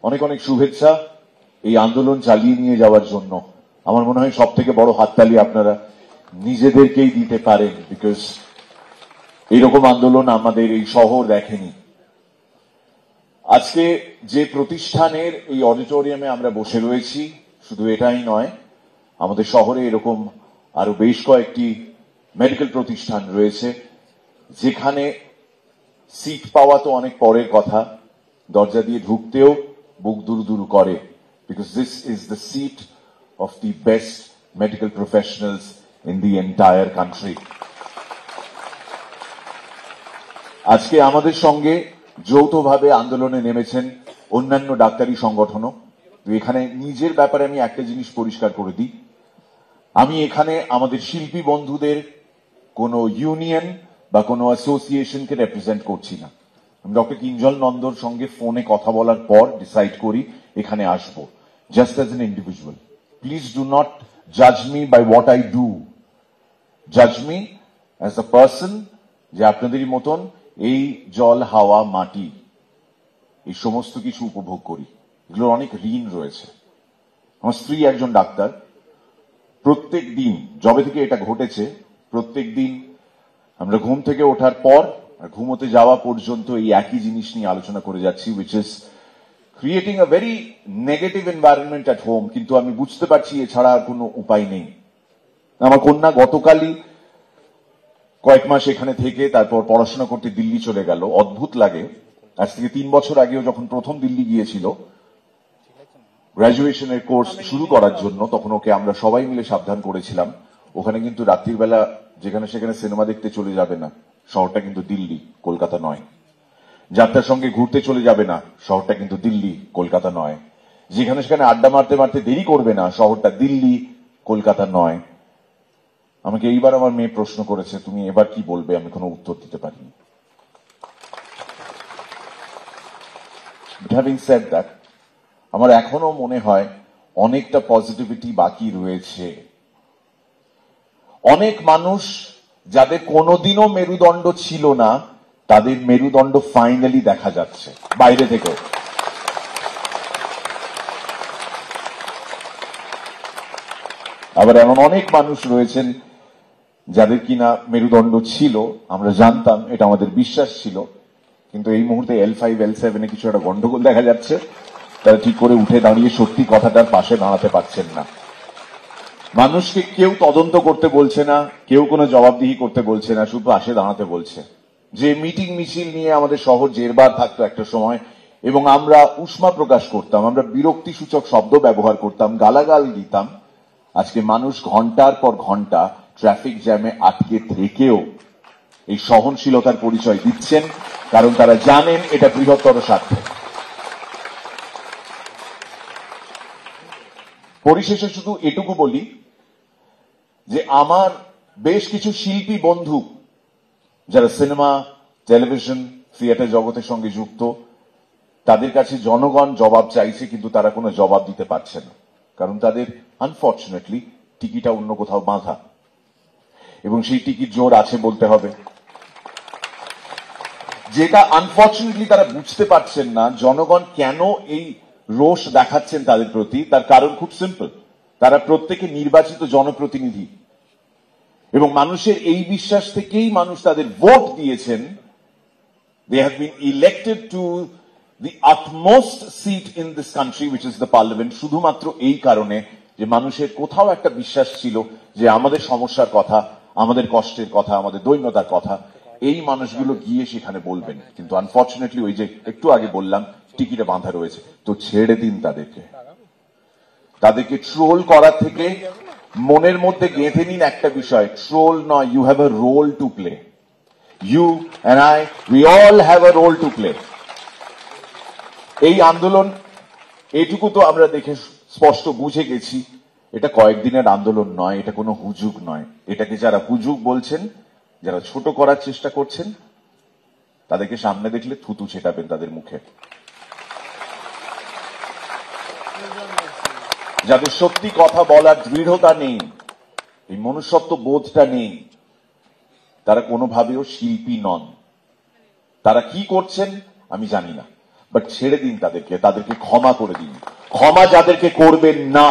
অনেক অনেক শুভেচ্ছা এই আন্দোলন চালিয়ে নিয়ে যাওয়ার জন্য। আমার মনে হয় সব থেকে বড় হাততালি আপনারা নিজেদেরকেই দিতে পারেন, বিকজ এইরকম আন্দোলন আমাদের এই শহর দেখেনি। আজকে যে প্রতিষ্ঠানের এই অডিটোরিয়ামে আমরা বসে রয়েছি, শুধু এটাই নয়, আমাদের শহরে এরকম আরো বেশ কয়েকটি মেডিকেল প্রতিষ্ঠান রয়েছে যেখানে সিট পাওয়া তো অনেক পরের কথা, দরজা দিয়ে ঢুকতেও বুক দুরু করে, because this is the seat of the best medical professionals in the entire country. আজকে আমাদের সঙ্গে যৌথভাবে আন্দোলনে নেমেছেন অন্যান্য ডাক্তারি সংগঠনও। এখানে নিজের ব্যাপারে আমি একটা জিনিস পরিষ্কার করে দিই, আমি এখানে আমাদের শিল্পী বন্ধুদের কোনো ইউনিয়ন বা কোনো অ্যাসোসিয়েশনকে রিপ্রেজেন্ট করছি না। আমি ডক্টর কিঞ্জল নন্দর সঙ্গে ফোনে কথা বলার পর ডিসাইড করি এখানে আসবো, just as an individual. Please do not জাজ me by what I do, জাজ মি অ্যাজ আ পার্সন, যে আপনাদেরই মতন এই জল, হাওয়া, মাটি, এই সমস্ত কিছু উপভোগ করি। এগুলোর অনেক ঋণ রয়েছে। আমার স্ত্রী একজন ডাক্তার। প্রত্যেক দিন, যবে থেকে এটা ঘটেছে, প্রত্যেক দিন আমরা ঘুম থেকে ওঠার পর ঘুমোতে যাওয়া পর্যন্ত এই একই জিনিস নিয়ে আলোচনা করে যাচ্ছি, which is creating a very negative environment at home. কিন্তু আমি বুঝতে পারছি এছাড়া আর কোনো উপায় নেই। আমার কন্যা গতকালই কয়েক মাস এখানে থেকে তারপর পড়াশোনা করতে দিল্লি চলে গেল। অদ্ভুত লাগে, আজ থেকে 3 বছর আগেও যখন প্রথম দিল্লি গিয়েছিল গ্রাজুয়েশনের কোর্স শুরু করার জন্য, তখন ওকে আমরা সবাই মিলে সাবধান করেছিলাম ওখানে কিন্তু রাত্রির বেলা যেখানে সেখানে সিনেমা দেখতে চলে যাবে না, শহরটা কিন্তু দিল্লি, কলকাতা নয়। যাত্রার সঙ্গে ঘুরতে চলে যাবে না, শহরটা কিন্তু দিল্লি, কলকাতা নয়। যেখানে সেখানে আড্ডা মারতে মারতে দেরি করবে না, শহরটা দিল্লি, কলকাতা নয়। আমাকে এইবার আমার মেয়ে প্রশ্ন করেছে, তুমি এবার কি বলবে? আমি কোনো উত্তর দিতে পারিনি। But having said that, আমার এখনো মনে হয় অনেকটা পজিটিভিটি বাকি রয়েছে। অনেক মানুষ যাদের কোনোদিনও মেরুদণ্ড ছিল না, তাদের মেরুদণ্ড ফাইনালি দেখা যাচ্ছে বাইরে থেকেও। আবার এমন অনেক মানুষ রয়েছেন যাদের কিনা মেরুদণ্ড ছিল, আমরা জানতাম, এটা আমাদের বিশ্বাস ছিল, কিন্তু এই মুহূর্তে L5 L7 এ কিছু একটা গন্ডগোল দেখা যাচ্ছে। তারা ঠিক করে উঠে দাঁড়িয়ে সত্যি কথাটার পাশে দাঁড়াতে পারছেন না। মানুষকে কেউ তদন্ত করতে বলছে না, কেউ কোনো জবাবদিহি করতে বলছে না, শুধু পাশে দাঁড়াতে বলছে। যে মিটিং মিছিল নিয়ে আমাদের শহর জেরবার থাকতো একটা সময়, এবং আমরা উষ্মা প্রকাশ করতাম, আমরা বিরক্তি সূচক শব্দ ব্যবহার করতাম, গালাগাল দিতাম, আজকে মানুষ ঘন্টার পর ঘন্টা ট্রাফিক জ্যামে আটকে থেকেও এই সহনশীলতার পরিচয় দিচ্ছেন, কারণ তারা জানেন এটা বৃহত্তর স্বার্থে। পরিশেষে শুধু এটুকু বলি যে আমার বেশ কিছু শিল্পী বন্ধু যারা সিনেমা, টেলিভিশন, থিয়েটার জগতের সঙ্গে যুক্ত, তাদের কাছে জনগণ জবাব চাইছে, কিন্তু তারা কোনো জবাব দিতে পারছে না, কারণ তাদের আনফর্চুনেটলি টিকিটটা অন্য কোথাও বাঁধা, এবং সেই টিকিট জোর আছে বলতে হবে। যেটা আনফর্চুনেটলি তারা বুঝতে পারছেন না, জনগণ কেন এই রোষ দেখাচ্ছেন তাদের প্রতি, তার কারণ খুব সিম্পল, তারা প্রত্যেকে নির্বাচিত জনপ্রতিনিধি, এবং মানুষের এই বিশ্বাস থেকেই মানুষ তাদের ভোট দিয়েছেন। They have been elected to the utmost seat in this country, which is the parliament, শুধুমাত্র এই কারণে যে মানুষের কোথাও একটা বিশ্বাস ছিল যে আমাদের সমস্যার কথা, আমাদের কষ্টের কথা, আমাদের দৈন্যতার কথা এই মানুষগুলো গিয়ে সেখানে বলবেন। কিন্তু আনফর্চুনেটলি ওই যে একটু আগে বললাম টিকিটে বাঁধা রয়েছে, তো ছেড়ে দিন তাদেরকে। তাদেরকে ট্রোল করা থেকে মনের মধ্যে গেঁথে নিন একটা বিষয়, ট্রোল নয়, you have a role to play. You and I, we all have a role to play. এই আন্দোলন, এটুকু তো আমরা দেখে স্পষ্ট বুঝে গেছি, এটা কয়েকদিনের আন্দোলন নয়, এটা কোনো হুজুগ নয়। এটাকে যারা হুজুগ বলছেন, যারা ছোট করার চেষ্টা করছেন, তাদেরকে সামনে দেখলে থুতু ছেটাবেন তাদের মুখে। যাদের সত্যি কথা বলার দৃঢ়তা নেই, এই মনুষ্যত্ব বোধটা নেই, তারা কোনোভাবেও শিল্পী নন। তারা কি করছেন আমি জানি না। বাট ছেড়ে দিন তাদেরকে, তাদেরকে ক্ষমা করে দিন। ক্ষমা যাদেরকে করবেন না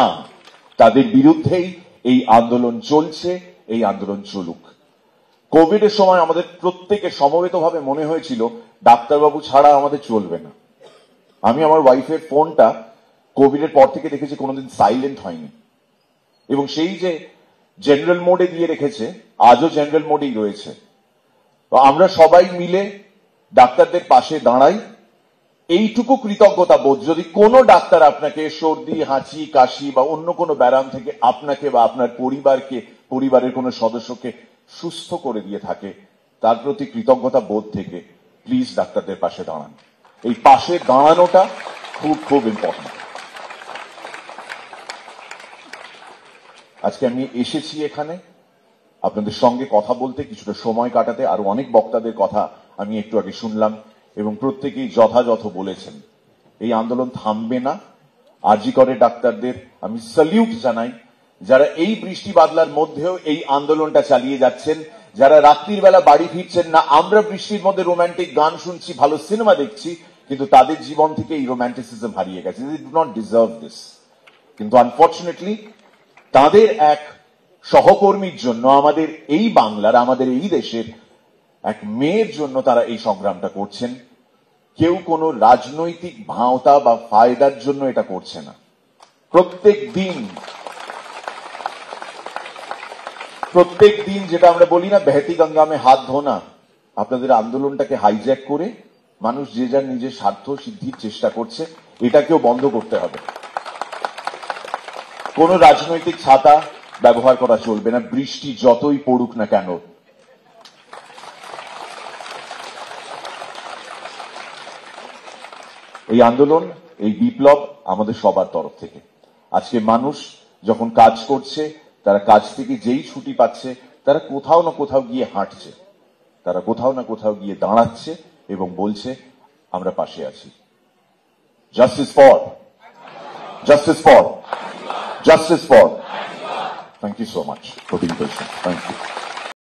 তাদের বিরুদ্ধেই এই আন্দোলন চলছে, এই আন্দোলন চলুক। কোভিড এর সময় আমাদের প্রত্যেকে সমবেতভাবে মনে হয়েছিল ডাক্তারবাবু ছাড়া আমাদের চলবে না। আমি আমার ওয়াইফের ফোনটা কোভিড এর পর থেকে দেখেছি কোনোদিন সাইলেন্ট হয়নি, এবং সেই যে জেনারেল মোডে দিয়ে রেখেছে আজও জেনারেল মোডেই রয়েছে। তো আমরা সবাই মিলে ডাক্তারদের পাশে দাঁড়াই। এইটুকু কৃতজ্ঞতা বোধ যদি কোনো ডাক্তার আপনাকে সর্দি, হাঁচি, কাশি বা অন্য কোনো ব্যারাম থেকে আপনাকে বা আপনার পরিবারের কোনো সদস্যকে সুস্থ করে দিয়ে থাকে, তার প্রতি কৃতজ্ঞতা বোধ থেকে প্লিজ ডাক্তারদের পাশে দাঁড়ান। এই পাশে দাঁড়ানোটা খুব খুব ইম্পর্টেন্ট। আজকে আমি এসেছি এখানে আপনাদের সঙ্গে কথা বলতে, কিছুটা সময় কাটাতে। আরো অনেক বক্তাদের কথা আমি একটু আগে শুনলাম এবং প্রত্যেকেই যথাযথ বলেছেন। এই আন্দোলন থামবে না। আরজি করের ডাক্তারদের আমি স্যালিউট জানাই, যারা এই বৃষ্টি বাদলার মধ্যেও এই আন্দোলনটা চালিয়ে যাচ্ছেন, যারা রাত্রির বেলা বাড়ি ফিরছেন না। আমরা বৃষ্টির মধ্যে রোমান্টিক গান শুনছি, ভালো সিনেমা দেখছি, কিন্তু তাদের জীবন থেকে এই রোমান্টিসিজম হারিয়ে গেছে। They do not deserve this. কিন্তু আনফর্চুনেটলি তাদের এক সহকর্মীর জন্য, আমাদের এই বাংলার, আমাদের এই দেশের এক মেয়ের জন্য তারা এই সংগ্রামটা করছেন। কেউ কোনো রাজনৈতিক ভাঁওতা বা ফায়দার জন্য এটা করছে না। প্রত্যেক দিন যেটা আমরা বলি না, বেহতি গঙ্গা মে হাত ধোনা, আপনাদের আন্দোলনটাকে হাইজ্যাক করে মানুষ যে যার নিজের স্বার্থ সিদ্ধির চেষ্টা করছে, এটাকেও বন্ধ করতে হবে। কোন রাজনৈতিক ছাতা ব্যবহার করা চলবে না, বৃষ্টি যতই পড়ুক না কেন। এই আন্দোলন, এই বিপ্লব আমাদের সবার তরফ থেকে। আজকে মানুষ যখন কাজ করছে, তারা কাজ থেকে যেই ছুটি পাচ্ছে, তারা কোথাও না কোথাও গিয়ে হাঁটছে, তারা কোথাও না কোথাও গিয়ে দাঁড়াচ্ছে এবং বলছে আমরা পাশে আছি। Justice for, justice for, justice for. Thank you so much for being patient. Thank you.